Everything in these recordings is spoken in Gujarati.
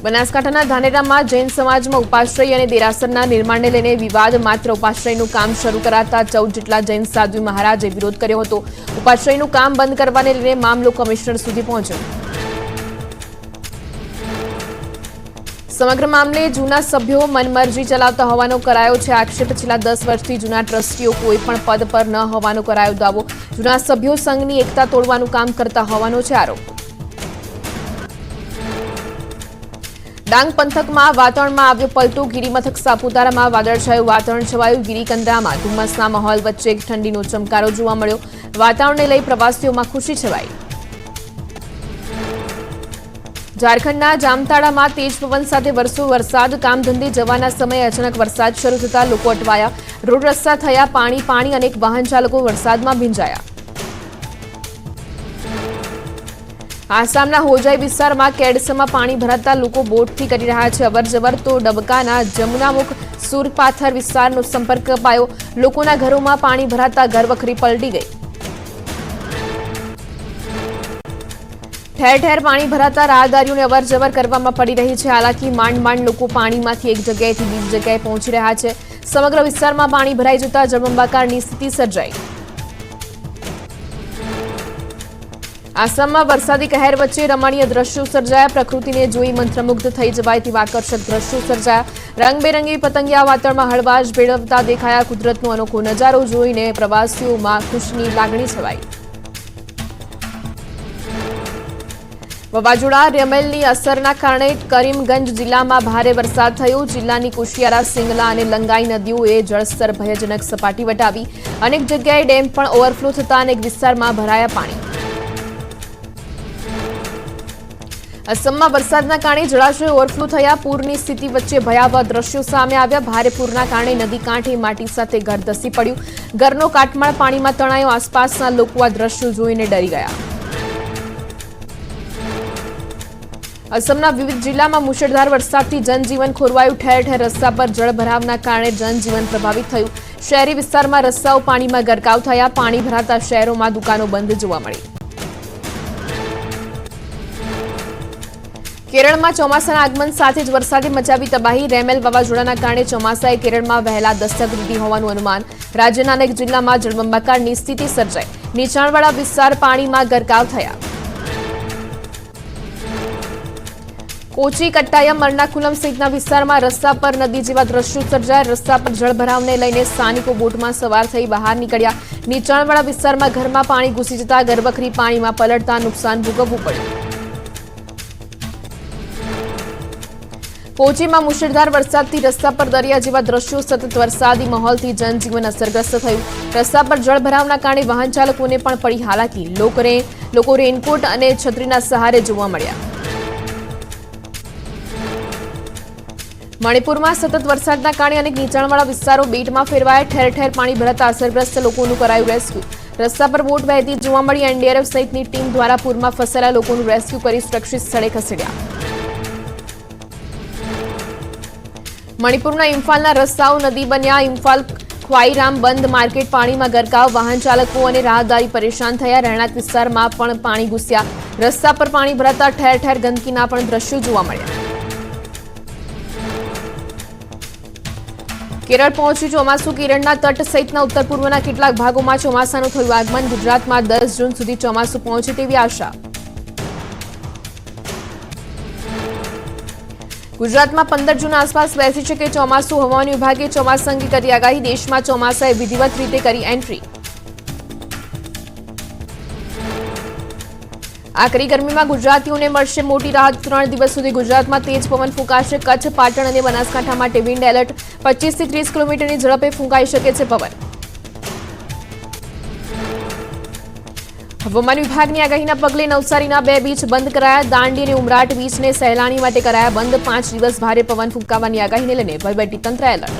બનાસકાંઠાના ધાનેરામાં જૈન સમાજમાં ઉપાશ્રય અને દેરાસરના નિર્માણને લઈને વિવાદ. માત્ર ઉપાશ્રયનું કામ શરૂ કરાતા 14 જેટલા જૈન સાધ્વી મહારાજે વિરોધ કર્યો હતો. ઉપાશ્રયનું કામ બંધ કરવાને લઈને મામલો કમિશનર સુધી પહોંચ્યો. સમગ્ર મામલે જૂના સભ્યો મનમરજી ચલાવતા હોવાનો કરાયો છે આક્ષેપ. છેલ્લા 10 વર્ષથી જૂના ટ્રસ્ટીઓ કોઈ પણ પદ પર ન હોવાનો કરાયો દાવો. જૂના સભ્યો સંઘની એકતા તોડવાનું કામ કરતા હોવાનો છે આરોપ. ડાંગ પંથકમાં વાતાવરણમાં આવ્યો પલટો. ગિરિમથક સાપુતારામાં વાદળછાયું વાતાવરણ છવાયું. ગિરિકંદરામાં ધુમ્મસના માહોલ વચ્ચે ઠંડીનો ચમકારો જોવા મળ્યો. વાતાવરણને લઈ પ્રવાસીઓમાં ખુશી છવાઈ. ઝારખંડના જામતાડામાં તેજ પવન સાથે વરસ્યો વરસાદ. કામધંધે જવાના સમયે અચાનક વરસાદ શરૂ થતા લોકો અટવાયા. રોડ રસ્તા થયા પાણી. અનેક વાહન ચાલકો વરસાદમાં ભીંજાયા. આસામના હોજાઈ વિસ્તારમાં કેડસમાં પાણી ભરાતા લોકો બોટથી કરી રહ્યા છે અવરજવર. તો ડબકાના જમુનામુખ સુરપાથર વિસ્તારનો સંપર્ક કપાયો. લોકોના ઘરોમાં પાણી ભરાતા ઘરવખરી પલટી ગઈ. ઠેર ઠેર પાણી ભરાતા રાહદારીઓને અવરજવર કરવામાં પડી રહી છે હાલાકી. માંડ લોકો પાણીમાંથી એક જગ્યાએથી બીજી જગ્યાએ પહોંચી રહ્યા છે. સમગ્ર વિસ્તારમાં પાણી ભરાઈ જતા જળબંબાકારની સ્થિતિ સર્જાઈ. આસામમાં વરસાદી કહેર વચ્ચે રમણીય દ્રશ્યો સર્જાયા. પ્રકૃતિને જોઈ મંત્રમુગ્ધ થઈ જવાય તેવા આકર્ષક દ્રશ્યો સર્જાયા. રંગબેરંગી પતંગિયા વાતાવરણમાં હળવાશ ભેળવતા દેખાયા. કુદરતનો અનોખો નજારો જોઈને પ્રવાસીઓમાં ખુશીની લાગણી છવાઈ. વાવાઝોડા રેમેલની અસરના કારણે કરીમગંજ જિલ્લામાં ભારે વરસાદ થયો. જિલ્લાની કુશિયારા, સિંગલા અને લંગાઈ નદીઓએ જળસ્તર ભયજનક સપાટી વટાવી. અનેક જગ્યાએ ડેમ પણ ઓવરફ્લો થતા અનેક વિસ્તારમાં ભરાયા પાણી. અસમમાં વરસાદના કારણે જળાશયો ઓવરફ્લો થયા. પૂરની સ્થિતિ વચ્ચે ભયાવહ દ્રશ્યો સામે આવ્યા. ભારે પૂરના કારણે નદી કાંઠે માટી સાથે ઘર ધસી પડ્યું. ઘરનો કાટમાળ પાણીમાં તણાયો. આસપાસના લોકો આ દ્રશ્યો જોઈને ડરી ગયા. અસમના વિવિધ જિલ્લામાં મુશળધાર વરસાદથી જનજીવન ખોરવાયું. ઠેર ઠેર રસ્તા પર જળભરાવના કારણે જનજીવન પ્રભાવિત થયું. શહેરી વિસ્તારમાં રસ્તાઓ પાણીમાં ગરકાવ થયા. પાણી ભરાતા શહેરોમાં દુકાનો બંધ જોવા મળી. કેરળમાં ચોમાસાના આગમન સાથે જ વરસાદે મચાવી તબાહી. રેમેલ વાવાઝોડાના કારણે ચોમાસાએ કેરળમાં વહેલા દસ્તક દીધી હોવાનું અનુમાન. રાજ્યના અનેક જિલ્લામાં જળબંબાકારની સ્થિતિ સર્જાઈ. નીચાણવાળા વિસ્તાર પાણીમાં ગરકાવ થયા. કોચી, કટ્ટાયમ, મરનાકુલમ સહિતના વિસ્તારમાં રસ્તા પર નદી જેવા દ્રશ્યો સર્જાયા. રસ્તા પર જળભરાવને લઈને સ્થાનિકો બોટમાં સવાર થઈ બહાર નીકળ્યા. નીચાણવાળા વિસ્તારમાં ઘરમાં પાણી ઘૂસી જતા ઘરવખરી પાણીમાં પલળતા નુકસાન ભોગવવું પડ્યું. કોચીમાં મુશળધાર વરસાદથી રસ્તા પર દરિયા જેવા દ્રશ્યો. સતત વરસાદી માહોલથી જનજીવન અસરગ્રસ્ત થયું. રસ્તા પર જળભરાવના કારણે વાહન ચાલકોને પણ પડી હાલાકી. લોકો રેનકોટ અને છત્રીના સહારે જોવા મળ્યા. મણિપુરમાં સતત વરસાદના કારણે અનેક નીચાણવાળા વિસ્તારો બેટમાં ફેરવાયા. ઠેર ઠેર પાણી ભરાતા અસરગ્રસ્ત લોકોનું કરાયું રેસ્ક્યુ. રસ્તા પર બોટ વહેતી જોવા મળી. એનડીઆરએફ સહિતની ટીમ દ્વારા પૂરમાં ફસાયેલા લોકોનું રેસ્ક્યુ કરી સુરક્ષિત સ્થળે ખસેડ્યા. મણિપુરના ઇમ્ફાલના રસ્તાઓ નદી બન્યા. ઇમ્ફાલ ખ્વાઈરામ બંધ માર્કેટ પાણીમાં ગરકાવ. વાહન ચાલકો અને રાહદારી પરેશાન થયા. રહેણાંક વિસ્તારમાં પણ પાણી ઘૂસ્યા. રસ્તા પર પાણી ભરાતા ઠેર ઠેર ગંદકીના પણ દ્રશ્યો જોવા મળ્યા. કેરળ પહોંચ્યું ચોમાસું. કેરળના તટ સહિતના ઉત્તર પૂર્વના કેટલાક ભાગોમાં ચોમાસાનું થયું આગમન. ગુજરાતમાં 10 જૂન સુધી ચોમાસું પહોંચે તેવી આશા. ગુજરાતમાં 15 જૂન આસપાસ બેસી શકે ચોમાસું. હવામાન વિભાગે ચોમાસા અંગે કરી આગાહી. દેશમાં ચોમાસાએ વિધિવત રીતે કરી એન્ટ્રી. આકરી ગરમીમાં ગુજરાતીઓને મળશે મોટી રાહત. 3 દિવસ સુધી ગુજરાતમાં તેજ પવન ફૂંકાશે. કચ્છ, પાટણ અને બનાસકાંઠા માટે વિન્ડ એલર્ટ. 25 થી 30 કિલોમીટરની ઝડપે ફૂંકાઈ શકે છે પવન. હવામાન વિભાગની આગાહીના પગલે નવસારીના 2 બીચ બંધ કરાયા. દાંડી અને ઉમરાટ બીચને સહેલાણી માટે કરાયા બંધ. 5 દિવસ ભારે પવન ફૂંકાવાની આગાહીને લઈને વહીવટીતંત્ર એલર્ટ.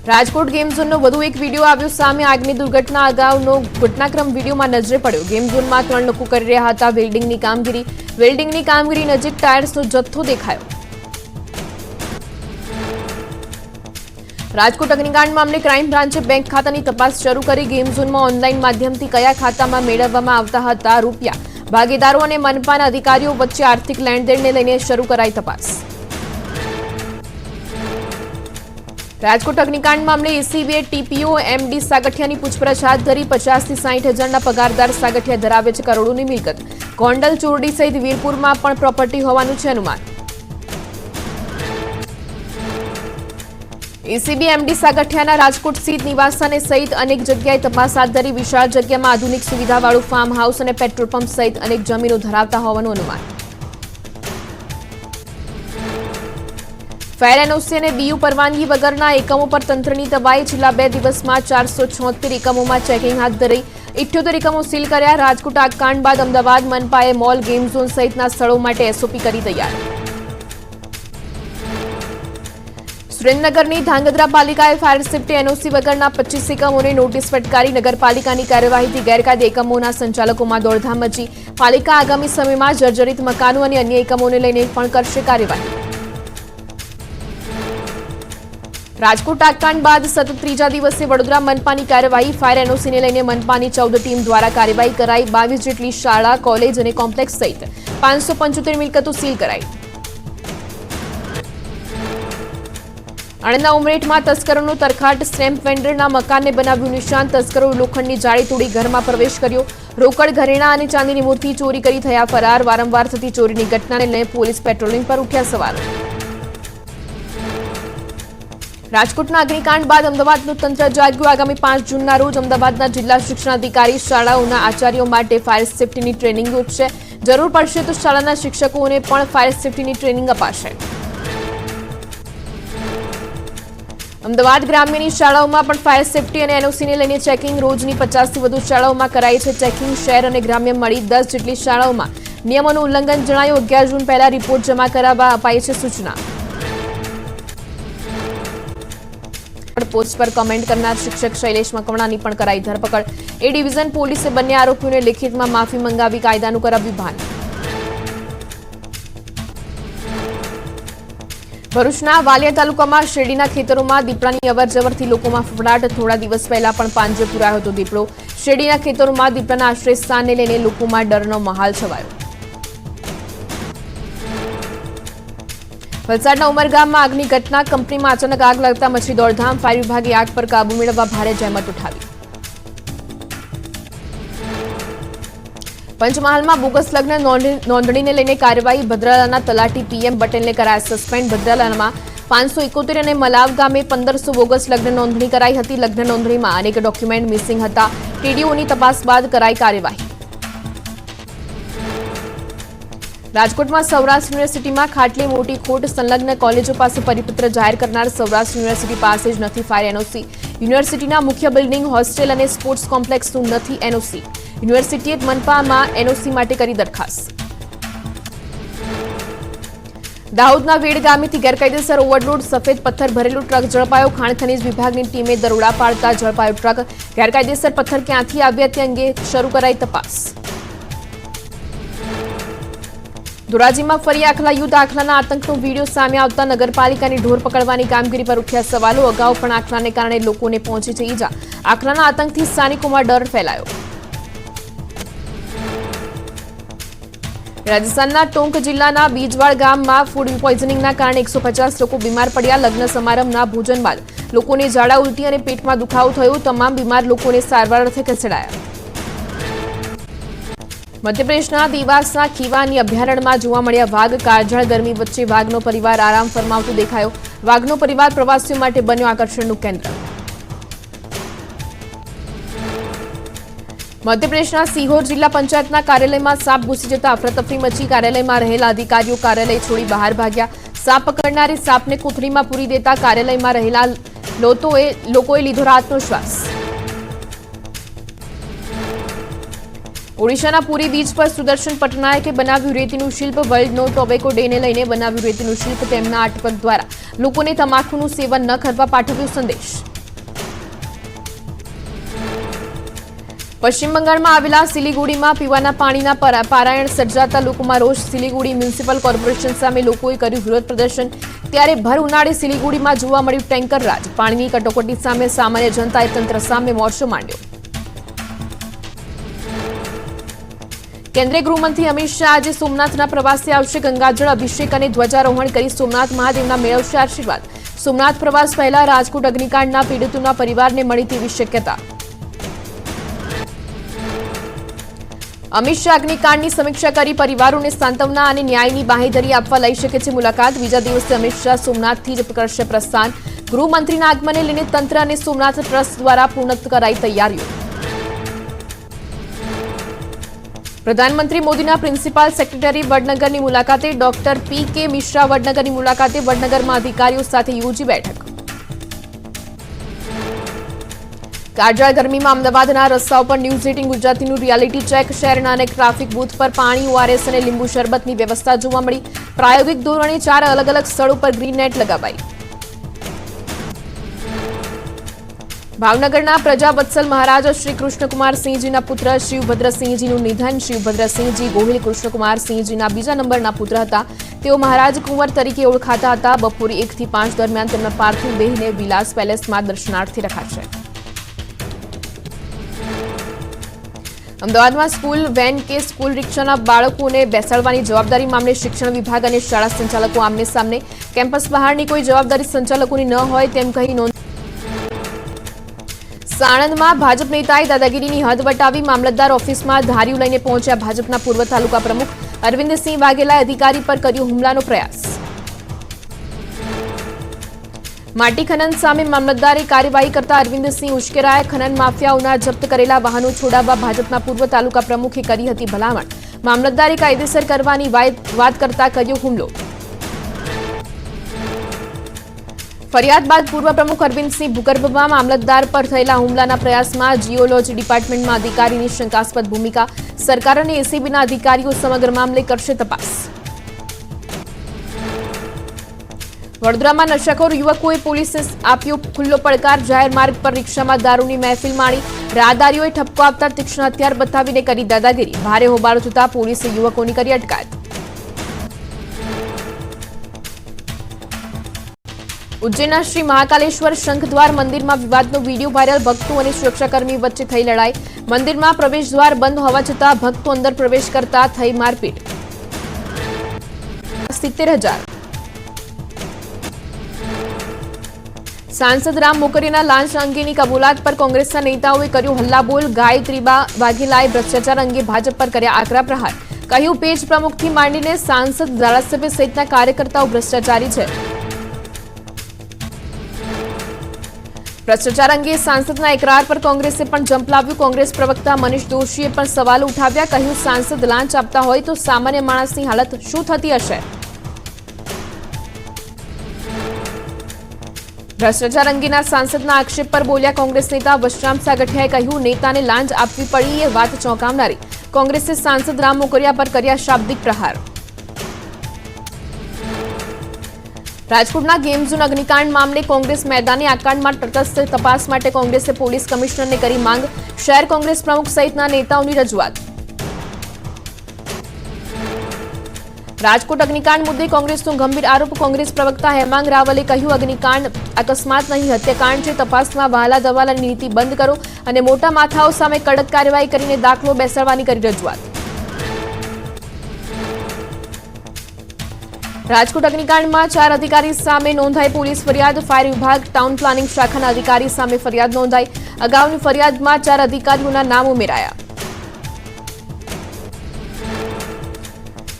રાજકોટ ગેમ ઝોનનો વધુ એક વિડીયો આવ્યો સામે. આગની દુર્ઘટના અગાઉનો ઘટનાક્રમ વિડીયોમાં નજરે પડ્યો. ગેમ ઝોનમાં 3 લોકો કરી રહ્યા હતા વેલ્ડિંગની કામગીરી. નજીક ટાયર્સનો જથ્થો દેખાયો. રાજકોટ અગ્નિકાંડ મામલે ક્રાઇમ બ્રાન્ચે બેંક ખાતાની તપાસ શરૂ કરી. ગેમ ઝોનમાં ઓનલાઈન માધ્યમથી કયા ખાતામાં મેળવવામાં આવતા હતા રૂપિયા. ભાગીદારો અને મનપાના અધિકારીઓ વચ્ચે આર્થિક લેણદેણને લઈને શરૂ કરાઈ તપાસ. રાજકોટ અગ્નિકાંડ મામલે એસીબીએ ટીપીઓ એમડી સાગઠિયાની પૂછપરછ હાથ ધરી. 50 થી 60 હજારના પગારદાર સાગઠિયા ધરાવે છે કરોડોની મિલકત. ગોંડલ, ચોરડી સહિત વીરપુરમાં પણ પ્રોપર્ટી હોવાનું છે અનુમાન. એસીબી એમડી સાગઠિયાના રાજકોટ સ્થિત નિવાસસ્થાને સહિત અનેક જગ્યાએ તપાસ હાથ ધરી. વિશાળ જગ્યામાં આધુનિક સુવિધાવાળું ફાર્મ હાઉસ અને પેટ્રોલ પંપ સહિત અનેક જમીનો ધરાવતા હોવાનું અનુમાન. ફાયર એનઓસી અને બીયુ પરવાનગી વગરના એકમો પર તંત્રની તબાહી. છેલ્લા 2 દિવસમાં 476 એકમોમાં ચેકિંગ હાથ ધરી. 78 એકમો સીલ કર્યા. રાજકોટ આગકાંડ બાદ અમદાવાદ મનપાએ મોલ, ગેમ ઝોન સહિતના સ્થળો માટે એસઓપી કરી તૈયાર. સુરેન્દ્રનગરની ધાંગધ્રા પાલિકાએ ફાયર સેફ્ટી એનઓસી વગરના 25 એકમોને નોટિસ ફટકારી. નગરપાલિકાની કાર્યવાહીથી ગેરકાયદે એકમોના સંચાલકોમાં દોડધામ મચી. પાલિકા આગામી સમયમાં જર્જરિત મકાનો અને અન્ય એકમોને લઈને પણ કરશે કાર્યવાહી. રાજકોટ આગકાંડ બાદ સતત 3જા દિવસે વડોદરા મનપાની કાર્યવાહી. ફાયર એનઓસીને લઈને મનપાની 14 ટીમ દ્વારા કાર્યવાહી કરાઈ. 22 જેટલી શાળા, કોલેજ અને કોમ્પ્લેક્સ સહિત 575 મિલકતો સીલ કરાઈ. આણંદના ઉમરેઠમાં તસ્કરોનો તરખાટ. સ્ટેમ્પ વેન્ડરના મકાનને બનાવ્યું નિશાન. તસ્કરોએ લોખંડની જાળી તોડી ઘરમાં પ્રવેશ કર્યો. રોકડ, ઘરેણાં અને ચાંદીની મૂર્તિ ચોરી કરી થયા ફરાર. વારંવાર થતી ચોરીની ઘટનાને લઈને પોલીસ પેટ્રોલિંગ પર ઉઠ્યા સવાલ. રાજકોટના અગ્નિકાંડ બાદ અમદાવાદનું તંત્ર જાગ્યું. આગામી 5 જૂનના રોજ અમદાવાદના જિલ્લા શિક્ષણાધિકારી શાળાઓના આચાર્યો માટે ફાયર સેફ્ટીની ટ્રેનિંગ યોજશે. જરૂર પડશે તો શાળાના શિક્ષકોને પણ ફાયર સેફ્ટીની ટ્રેનિંગ અપાશે. અમદાવાદ ગ્રામ્યની શાળાઓમાં પણ ફાયર સેફ્ટી અને એનઓસીને લઈને ચેકિંગ. રોજની 50થી વધુ શાળાઓમાં કરાય છે ચેકિંગ. શહેર અને ગ્રામ્ય મળી 10 જેટલી શાળાઓમાં નિયમોનું ઉલ્લંઘન જણાયું. 11 જૂન પહેલા રિપોર્ટ જમા કરાવવા અપાઈ છે સૂચના. પોસ્ટ પર કમેન્ટ કરનાર શિક્ષક શૈલેષ મકવાણાની પણ કરાઈ ધરપકડ. એ ડિવિઝન પોલીસે બંને આરોપીઓને લેખિતમાં માફી મંગાવી કાયદાનું કરાવ્યું ભાન. ભરૂચના વાલિયા તાલુકામાં શેરડીના ખેતરોમાં દીપડાની અવરજવરથી લોકોમાં ફફડાટ. થોડા દિવસ પહેલા પણ પાંજરે પુરાયો હતો દીપડો. શેરડીના ખેતરોમાં દીપડાના આશ્રય સ્થાનને લઈને લોકોમાં ડરનો માહોલ છવાયો. વલસાડના ઉમરગામમાં આગની ઘટના. કંપનીમાં અચાનક આગ લાગતા મચી દોડધામ. ફાયર વિભાગે આગ પર કાબુ મેળવવા ભારે જહેમત ઉઠાવી. પંચમહાલમાં બોગસ લગ્ન નોંધણીને લઈને કાર્યવાહી. ભદ્રાલાના તલાટી પીએમ પટેલને કરાયા સસ્પેન્ડ. ભદ્રાલામાં 571 અને મલાવ ગામે 1500 બોગસ લગ્ન નોંધણી કરાઈ હતી. લગ્ન નોંધણીમાં અનેક ડોક્યુમેન્ટ મિસિંગ હતા. ટીડીઓની તપાસ બાદ કરાઈ કાર્યવાહી. રાજકોટમાં સૌરાષ્ટ્ર યુનિવર્સિટીમાં ખાટલી મોટી ખોટ. સંલગ્ન કોલેજો પાસે પરિપત્ર જાહેર કરનાર સૌરાષ્ટ્ર યુનિવર્સિટી પાસે જ નથી ફાયર એનઓસી. યુનિવર્સિટીના મુખ્ય બિલ્ડિંગ, હોસ્ટેલ અને સ્પોર્ટ્સ કોમ્પ્લેક્સનું નથી એનઓસી. યુનિવર્સિટીએ મનપામાં એનઓસી માટે કરી દરખાસ્ત. દાહોદના વેડ ગામેથી ગેરકાયદેસર ઓવરલોડ સફેદ પથ્થર ભરેલું ટ્રક ઝડપાયો. ખાણ ખનીજ વિભાગની ટીમે દરોડા પાડતા ઝડપાયો ટ્રક. ગેરકાયદેસર પથ્થર ક્યાંથી આવ્યા તે અંગે શરૂ કરાઈ તપાસ. ધોરાજીમાં ફરી આખલા યુદ્ધ. આખલાના આતંકનો વીડિયો સામે આવતા નગરપાલિકાની ઢોર પકડવાની કામગીરી પર ઉઠ્યા સવાલો. અગાઉ પણ આખલાને કારણે લોકોને પહોંચી છે ઈજા. આખલાના આતંકથી સ્થાનિકોમાં ડર ફેલાયો. રાજસ્થાનના ટોંક જિલ્લાના બીજવાડ ગામમાં ફૂડ પોઈઝનિંગના કારણે 150 લોકો બીમાર પડ્યા. લગ્ન સમારંભના ભોજન બાદ લોકોને ઝાડા, ઉલટી અને પેટમાં દુખાવો થયો. તમામ બીમાર લોકોને સારવાર અર્થે ખસેડાયા. મધ્યપ્રદેશના દેવાસના ખીવાની અભયારણ્યમાં જોવા મળ્યા વાઘ. કાળઝાળ ગરમી વચ્ચે વાઘનો પરિવાર આરામ ફરમાવતો દેખાયો. વાઘનો પરિવાર પ્રવાસીઓ માટે બન્યો આકર્ષણનું કેન્દ્ર. મધ્યપ્રદેશના સિહોર જિલ્લા પંચાયતના કાર્યાલયમાં સાપ ઘૂસી જતા અફરાતફરી મચી. કાર્યાલયમાં રહેલા અધિકારીઓ કાર્યાલય છોડી બહાર ભાગ્યા. સાપ પકડનારી સાપને કોથળીમાં પૂરી દેતા કાર્યાલયમાં રહેલા લોકોએ લીધો રાહતનો શ્વાસ. ઓડિશાના પુરી બીચ પર સુદર્શન પટનાયકે બનાવ્યું રેતીનું શિલ્પ. વર્લ્ડ નો ટોબેકો ડેને લઈને બનાવ્યું રેતીનું શિલ્પ. તેમના આર્ટવર્ક દ્વારા લોકોને તમાકુનું સેવન ન કરવા પાઠવ્યો સંદેશ. પશ્ચિમ બંગાળમાં આવેલા સિલિગુડીમાં પીવાના પાણીના પારાયણ સર્જાતા લોકોમાં રોષ. સિલિગુડી મ્યુનિસિપલ કોર્પોરેશન સામે લોકોએ કર્યું વિરોધ પ્રદર્શન. ત્યારે ભર ઉનાળે સિલિગુડીમાં જોવા મળ્યું ટેન્કર રાજ. પાણીની કટોકટી સામે સામાન્ય જનતાએ તંત્ર સામે મોરચો માંડ્યો. કેન્દ્રીય ગૃહમંત્રી અમિત શાહ આજે સોમનાથના પ્રવાસે આવશે. ગંગાજળ અભિષેક અને ધ્વજારોહણ કરી સોમનાથ મહાદેવના મેળવશે આશીર્વાદ. સોમનાથ પ્રવાસ પહેલા રાજકોટ અગ્નિકાંડના પીડિતોના પરિવારને મળી તેવી શક્યતા. અમિત શાહ અગ્નિકાંડની સમીક્ષા કરી પરિવારોને સાંત્વના અને ન્યાયની બાંહેધરી આપવા લઈ શકે છે મુલાકાત. બીજા દિવસે અમિત શાહ સોમનાથથી જ કરશે પ્રસ્થાન. ગૃહમંત્રીના આગમનને લઈને તંત્ર અને સોમનાથ ટ્રસ્ટ દ્વારા પૂર્ણ કરાઈ તૈયારીઓ. પ્રધાનમંત્રી મોદીના પ્રિન્સિપાલ સેક્રેટરી વડનગરની મુલાકાતે. ડોક્ટર પી.કે. મિશ્રા વડનગરની મુલાકાતે. વડનગરમાં અધિકારીઓ સાથે યોજી બેઠક. કાળઝાળ ગરમીમાં અમદાવાદના રસ્તાઓ પર ન્યૂઝ 18 ગુજરાતીનું રિયાલિટી ચેક. શહેરના અનેક ટ્રાફિક બૂથ પર પાણી, ઓઆરએસ અને લીંબુ શરબતની વ્યવસ્થા જોવા મળી. પ્રાયોગિક ધોરણે 4 અલગ અલગ સ્થળો પર ગ્રીન નેટ લગાવાઈ. ભાવનગરના પ્રજાવત્સલ મહારાજ શ્રી કૃષ્ણકુમારસિંહજીના પુત્ર શિવભદ્રસિંહજીનું નિધન. શિવભદ્રસિંહજી ગોહિલ કૃષ્ણકુમારસિંહજીના બીજા નંબરના પુત્ર હતા. તેઓ મહારાજ કુંવર તરીકે ઓળખાતા હતા. બપોરે 1 થી 5 દરમિયાન તેમના પાર્થિવ દેહને વિલાસ પેલેસમાં દર્શનાર્થે રખાશે. અમદાવાદમાં સ્કૂલ વેન કે સ્કૂલ રિક્ષાના બાળકોને બેસાડવાની જવાબદારી મામલે શિક્ષણ વિભાગ અને શાળા સંચાલકો આમને સામને. કેમ્પસ બહારની કોઈ જવાબદારી સંચાલકોની ન હોય તેમ કહી નોંધ. સાણંદમાં ભાજપ નેતાએ દાદાગીરીની હદ વટાવી. મામલતદાર ઓફિસમાં ધાર્યું લઈને પહોંચ્યા ભાજપના પૂર્વ તાલુકા પ્રમુખ. અરવિંદસિંહ વાઘેલાએ અધિકારી પર કર્યો હુમલાનો પ્રયાસ. માટી ખનન સામે મામલતદારે કાર્યવાહી કરતા અરવિંદસિંહ ઉશ્કેરાયા. ખનન માફિયાઓના જપ્ત કરેલા વાહનો છોડાવવા ભાજપના પૂર્વ તાલુકા પ્રમુખે કરી હતી ભલામણ. મામલતદારે કાયદેસર કરવાની વાત કરતા કર્યો હુમલો. ફરિયાદ બાદ પૂર્વ પ્રમુખ અરવિંદસિંહ ભૂગર્ભમાં મામલતદાર પર થયેલા હુમલાના પ્રયાસમાં જીઓલોજી ડિપાર્ટમેન્ટમાં અધિકારીની શંકાસ્પદ ભૂમિકા. સરકાર અને એસીબીના અધિકારીઓ સમગ્ર મામલે કરશે તપાસ. વડોદરામાં નશાખોર યુવકોએ પોલીસને આપ્યો ખુલ્લો પડકાર. જાહેર માર્ગ પર રિક્ષામાં દારૂની મહેફિલ માણી. રાહદારીઓએ ઠપકો આપતા તીક્ષ્ણ હથિયાર બતાવીને કરી દાદાગીરી. ભારે હોબાળો થતા પોલીસે યુવકોની કરી અટકાયત. ઉજ્જૈનના શ્રી મહાકાલેશ્વર શંખદ્વાર મંદિરમાં વિવાદનો વિડીયો વાયરલ. ભક્તો અને સુરક્ષાકર્મી વચ્ચે થઈ લડાઈ. મંદિરમાં પ્રવેશદ્વાર બંધ હોવા છતાં ભક્તો અંદર પ્રવેશ કરતા થઈ મારપીટ. 70,000. સાંસદ રામ મોકરિયાના લાંચ અંગેની કબૂલાત પર કોંગ્રેસના નેતાઓએ કર્યો હલ્લાબોલ. ગાયત્રીબા વાઘેલાએ ભ્રષ્ટાચાર અંગે ભાજપ પર કર્યા આકરા પ્રહાર. કહ્યું પેજ પ્રમુખથી માંડીને સાંસદ, ધારાસભ્ય સહિતના કાર્યકર્તાઓ ભ્રષ્ટાચારી છે. ભ્રષ્ટાચાર અંગે સાંસદના એકરાર પર કોંગ્રેસે પણ ઝંપલાવ્યું. કોંગ્રેસ પ્રવક્તા મનીષ દોશીએ પણ સવાલો ઉઠાવ્યા. કહ્યું સાંસદ લાંચ આપતા હોય તો સામાન્ય માણસની હાલત શું થતી હશે. ભ્રષ્ટાચાર અંગેના સાંસદના આક્ષેપ પર બોલ્યા કોંગ્રેસ નેતા વશરામ સાગઠિયાએ. કહ્યું નેતાને લાંચ આપવી પડી એ વાત ચોંકાવનારી. કોંગ્રેસે સાંસદ રામ મોકરિયા પર કર્યા શાબ્દિક પ્રહાર. રાજકોટના ગેમ ઝોન અગ્નિકાંડ મામલે કોંગ્રેસ મેદાને આ કાંડમાં તટસ્થ તપાસ માટે કોંગ્રેસે પોલીસ કમિશનરને કરી માંગ. શહેર કોંગ્રેસ પ્રમુખ સહિતના નેતાઓની રજૂઆત. રાજકોટ અગ્નિકાંડ મુદ્દે કોંગ્રેસનો ગંભીર આરોપ. કોંગ્રેસ પ્રવક્તા હેમાંગ રાવલે કહ્યું અગ્નિકાંડ અકસ્માત નહીં હત્યાકાંડ છે. તપાસમાં વહાલા દવાલાની નીતિ બંધ કરો અને મોટા માથાઓ સામે કડક કાર્યવાહી કરીને દાખલો બેસાડવાની કરી રજૂઆત. રાજકોટ અગ્નિકાંડમાં 4 અધિકારી સામે નોંધાઈ પોલીસ ફરિયાદ. ફાયર વિભાગ, ટાઉન પ્લાનિંગ શાખાના અધિકારી સામે ફરિયાદ નોંધાઈ. અગાઉની ફરિયાદમાં 4 અધિકારીઓના નામ ઉમેરાયા.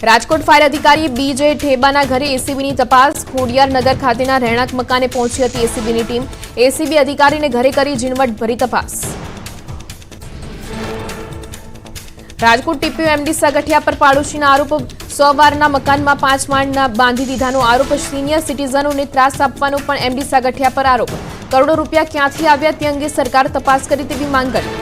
રાજકોટ ફાયર અધિકારી બીજે ઠેબાના ઘરે એસીબીની તપાસ. ખોડિયાર નગર ખાતેના રહેણાંક મકાને પહોંચી હતી એસીબીની ટીમ. એસીબી અધિકારીને ઘરે કરી ઝીણવટભરી તપાસ. રાજકોટ ટીપીયુ એમડી સાગઠિયા પર પાડોશીના આરોપ. 100 વારના મકાનમાં 5 માળના બાંધી દીધાનો આરોપ. સિનિયર સિટીઝનોને ત્રાસ આપવાનો પણ એમડી સાગઠિયા પર આરોપ. કરોડો રૂપિયા ક્યાંથી આવ્યા તે અંગે સરકાર તપાસ કરે તેવી માંગ કરી.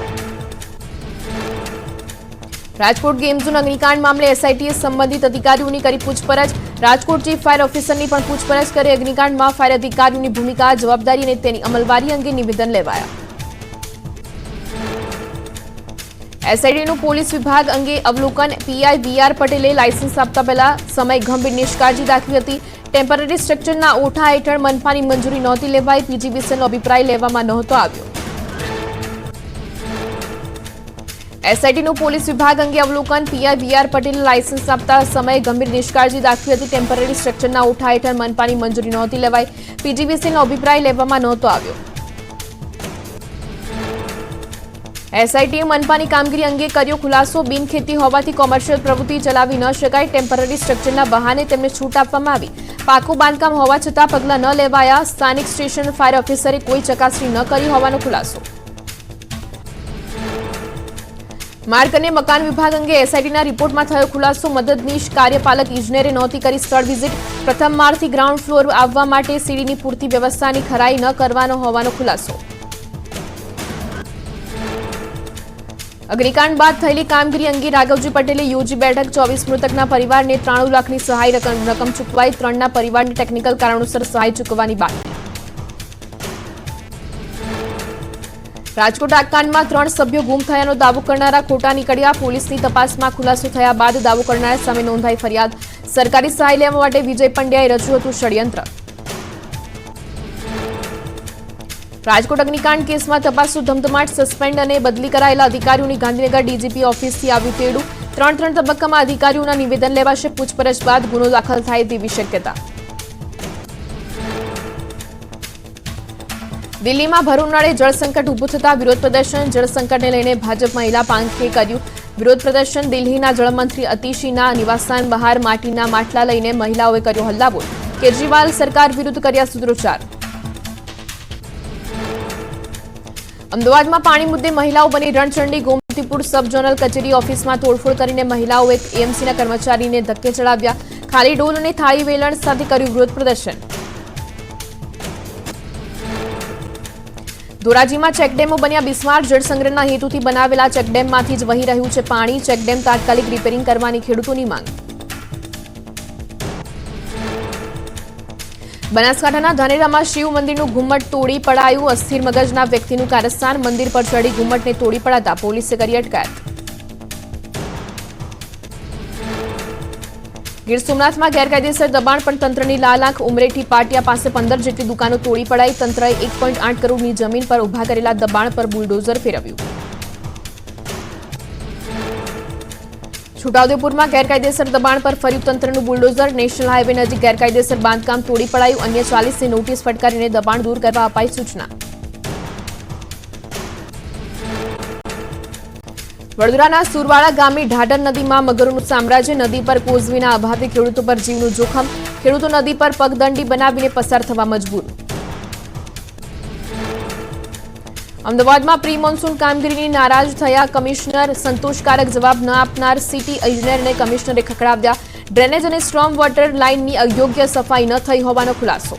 રાજકોટ ગેમ ઝોન અગ્નિકાંડ મામલે એસઆઈટીએ સંબંધિત અધિકારીઓની કરી પૂછપરછ. રાજકોટ ચીફ ફાયર ઓફિસરની પણ પૂછપરછ કરી. અગ્નિકાંડમાં ફાયર અધિકારીઓની ભૂમિકા, જવાબદારી અને તેની અમલવારી અંગે નિવેદન લેવાયા. એસઆઈટીનું પોલીસ વિભાગ અંગે અવલોકન. પીઆઈ વીઆર પટેલે લાયસન્સ આપતા પહેલા સમય ગંભીર નિષ્કાળજી દાખવી હતી. ટેમ્પરરી સ્ટ્રક્ચરના ઓઠા હેઠળ મનપાની મંજૂરી નહોતી લેવાઈ. પીજીવીસીએલનો અભિપ્રાય લેવામાં નહોતો આવ્યો. એસઆઈટીનું પોલીસ વિભાગ અંગે અવલોકન પીઆઈ વીઆર પટેલને લાયસન્સ આપતા સમયે ગંભીર નિષ્કાળજી દાખવી હતી. ટેમ્પરરી સ્ટ્રક્ચરના ઉઠા હેઠળ મનપાની મંજૂરી નહોતી લેવાઈ. પીજીવીસીનો અભિપ્રાય લેવામાં નહોતો આવ્યો. એસઆઈટીએ મનપાની કામગીરી અંગે કર્યો ખુલાસો. બિનખેતી હોવાથી કોમર્શિયલ પ્રવૃત્તિ ચલાવી ન શકાય. ટેમ્પરરી સ્ટ્રક્ચરના બહાને તેમને છૂટ આપવામાં આવી. પાકું બાંધકામ હોવા છતાં પગલાં ન લેવાયા. સ્થાનિક સ્ટેશન ફાયર ઓફિસરે કોઈ ચકાસણી ન કરી હોવાનો ખુલાસો. માર્ગ અને મકાન વિભાગ અંગે એસઆઈટીના રિપોર્ટમાં થયો ખુલાસો. મદદનીશ કાર્યપાલક ઇજનેરે નહોતી કરી સ્થળ વિઝિટ. પ્રથમ માળથી ગ્રાઉન્ડ ફ્લોર આવવા માટે સીડીની પૂરતી વ્યવસ્થાની ખરાઈ ન કરવાનો હોવાનો ખુલાસો. અગ્નિકાંડ બાદ થયેલી કામગીરી અંગે રાઘવજી પટેલે યોજી બેઠક. 24 મૃતકના પરિવારને 93 લાખની સહાય રકમ ચૂકવાઈ. 3ના પરિવારની ટેકનિકલ કારણોસર સહાય ચૂકવવાની બાકી. રાજકોટ આગકાંડમાં 3 સભ્યો ગુમ થયાનો દાવો કરનારા ખોટા નીકળ્યા. પોલીસની તપાસમાં ખુલાસો થયા બાદ દાવો કરનારા સામે નોંધાઈ ફરિયાદ. સરકારી સહાય લેવા માટે વિજય પંડ્યાએ રચ્યું હતું ષડયંત્ર. રાજકોટ અગ્નિકાંડ કેસમાં તપાસનો ધમધમાટ. સસ્પેન્ડ અને બદલી કરાયેલા અધિકારીઓની ગાંધીનગર ડીજીપી ઓફિસથી આવ્યું તેડું. 3 તબક્કામાં અધિકારીઓના નિવેદન લેવાશે. પૂછપરછ બાદ ગુનો દાખલ થાય તેવી શક્યતા. દિલ્હીમાં ભર ઉનાળે જળસંકટ ઊભું થતા વિરોધ પ્રદર્શન. જળસંકટને લઈને ભાજપ મહિલા પાંખે કર્યું વિરોધ પ્રદર્શન. દિલ્હીના જળમંત્રી અતિશીના નિવાસસ્થાન બહાર માટીના માટલા લઈને મહિલાઓએ કર્યો હલ્લાબોલ. કેજરીવાલ સરકાર વિરુદ્ધ કર્યા સૂત્રોચ્ચાર. અમદાવાદમાં પાણી મુદ્દે મહિલાઓ બની રણચંડી. ગોમતીપુર સબ ઝોનલ કચેરી ઓફિસમાં તોડફોડ કરીને મહિલાઓએ એએમસીના કર્મચારીને ધક્કે ચડાવ્યા. ખાલી ડોલ અને થાળી વેલણ સાથે કર્યું વિરોધ પ્રદર્શન. ધોરાજીમાં ચેકડેમો બન્યા બિસ્માર. જળસંગ્રહના હેતુથી બનાવેલા ચેકડેમમાંથી જ વહી રહ્યું છે પાણી. ચેકડેમ તાત્કાલિક રિપેરિંગ કરવાની ખેડૂતોની માંગ. બનાસકાંઠાના ધાનેરામાં શિવ મંદિરનું ઘુમ્મટ તોડી પડાયું. અસ્થિર મગજના વ્યક્તિનું કારસ્તાન. મંદિર પર ચડી ઘુમ્મટને તોડી પડાતા પોલીસે કરી અટકાયત. ગીર સોમનાથમાં ગેરકાયદેસર દબાણ પણ તંત્રની લાલ આંખ. ઉમરેઠી પાટિયા પાસે 15 જેટલી દુકાનો તોડી પડાઈ. તંત્રએ 1.8 કરોડની જમીન પર ઉભા કરેલા દબાણ પર બુલડોઝર ફેરવ્યું. છોટાઉદેપુરમાં ગેરકાયદેસર દબાણ પર ફર્યું તંત્રનું બુલડોઝર. નેશનલ હાઈવે નજીક ગેરકાયદેસર બાંધકામ તોડી પડાયું. અન્ય 40ને નોટિસ ફટકારીને દબાણ દૂર કરવા અપાઈ સૂચના. વડોદરાના સુરવાડા ગામે ઢાઢર નદીમાં મગરોનું સામ્રાજ્ય. નદી પર કોઝવેના અભાવે ખેડૂતો પર જીવનું જોખમ. ખેડૂતો નદી પર પગદંડી બનાવીને પસાર થવા મજબૂર. અમદાવાદમાં પ્રી મોન્સૂન કામગીરીની નારાજ થયા કમિશનર. સંતોષકારક જવાબ ન આપનાર સિટી ઇજનેરને કમિશનરે ખખડાવ્યા. ડ્રેનેજ અને સ્ટ્રોમ વોટર લાઇનની અયોગ્ય સફાઈ ન થઈ હોવાનો ખુલાસો.